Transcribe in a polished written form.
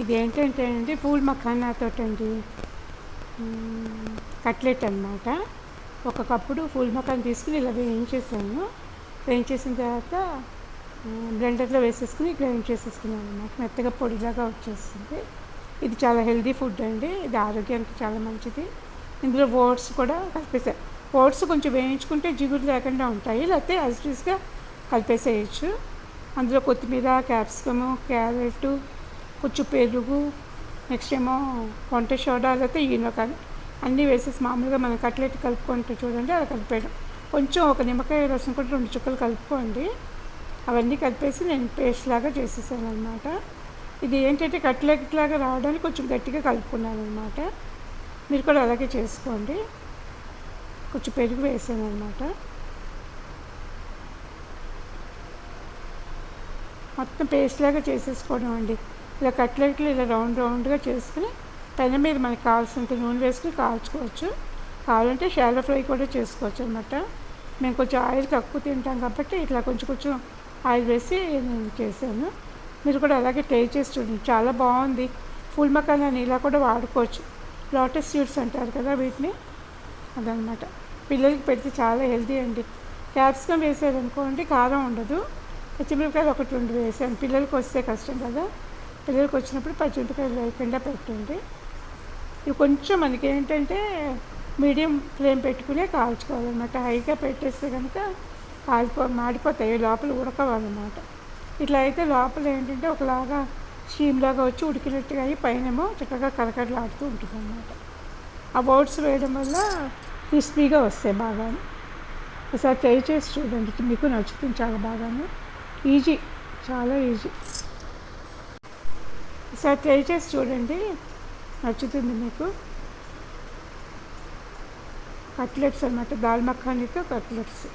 ఇది ఏంటంటే అండి పూల్ మఖానాతోటండి కట్లెట్ అనమాట. ఒక కప్పుడు ఫుల్ మఖానా తీసుకుని ఇలా వేయించేసాను. వేయించేసిన తర్వాత బ్లెండర్లో వేసేసుకుని గ్రైండ్ చేసేసుకున్నాను అనమాట. మెత్తగా పొడిలాగా వచ్చేస్తుంది. ఇది చాలా హెల్దీ ఫుడ్ అండి. ఇది ఆరోగ్యానికి చాలా మంచిది. ఇందులో ఓట్స్ కూడా కలిపేసాను. ఓట్స్ కొంచెం వేయించుకుంటే జిగురు లేకుండా ఉంటాయి, లేకపోతే యాజిటీస్గా కలిపేసేయచ్చు. అందులో కొత్తిమీర, క్యాప్సికము, క్యారెట్, కొంచెం పెరుగు, నెక్స్ట్ ఏమో వంట సోడా, లేకపోతే ఈనో కానీ అన్నీ వేసేసి మామూలుగా మనం కట్లెట్ కలుపుకుంటే చూడండి అలా కలిపేయడం. కొంచెం ఒక నిమ్మకాయ రసం కూడా 2 చుక్కలు కలుపుకోండి. అవన్నీ కలిపేసి నేను పేస్ట్ లాగా చేసేసాను అనమాట. ఇది ఏంటంటే కట్లెట్ లాగా రావడానికి కొంచెం గట్టిగా కలుపుకున్నాను అనమాట. మీరు కూడా అలాగే చేసుకోండి. కొంచెం పెరుగు వేసాను అనమాట. మొత్తం పేస్ట్ లాగా చేసేసుకోవడం అండి. ఇలా కట్లెట్లు ఇలా రౌండ్గా చేసుకుని పెనం మీద మనకి కావాల్సినంత నూనె వేసుకుని కాల్చుకోవచ్చు. కావాలంటే షాలో ఫ్రై కూడా చేసుకోవచ్చు అనమాట. మేము కొంచెం ఆయిల్ తక్కువ తింటాం కాబట్టి ఇట్లా కొంచెం ఆయిల్ వేసి నేను చేశాను. మీరు కూడా అలాగే ట్రై చేసి చూడండి, చాలా బాగుంది. ఫుల్ మఖానాని ఇలా కూడా వాడుకోవచ్చు. లోటస్ సీడ్స్ అంటారు కదా వీటిని, అదనమాట. పిల్లలకి పెడితే చాలా హెల్తీ అండి. క్యాప్సికమ్ వేసారనుకోండి కారం ఉండదు. పచ్చిమిరపకాయలు 1-2 వేసాను. పిల్లలకి వస్తే కష్టం కదా, పిల్లలకి వచ్చినప్పుడు పచ్చిమిరపకాయలు వేయకుండా పెట్టండి. ఇవి కొంచెం మనకి ఏంటంటే మీడియం ఫ్లేమ్ పెట్టుకునే కాల్చుకోవాలన్నమాట. హైగా పెట్టేస్తే కనుక మాడిపోతాయి, లోపల ఉడకవాలన్నమాట. ఇట్లా అయితే లోపల ఏంటంటే ఒకలాగా స్టీమ్ లాగా వచ్చి ఉడికినట్టుగా అయ్యి పైనేమో చక్కగా కరకరలాడుతూ ఉంటుంది అన్నమాట. ఆ ఓట్స్ వేయడం వల్ల క్రిస్పీగా వస్తాయి బాగాను. ఒకసారి ట్రై చేసి చూడండి, మీకు నచ్చుతుంది చాలా బాగాను. ఈజీ, చాలా ఈజీ. ఒకసారి ట్రై చేసి చూడండి, నచ్చుతుంది మీకు. కట్లెట్స్ అన్నమాట, దాల్ మఖానీతో కట్లెట్స్.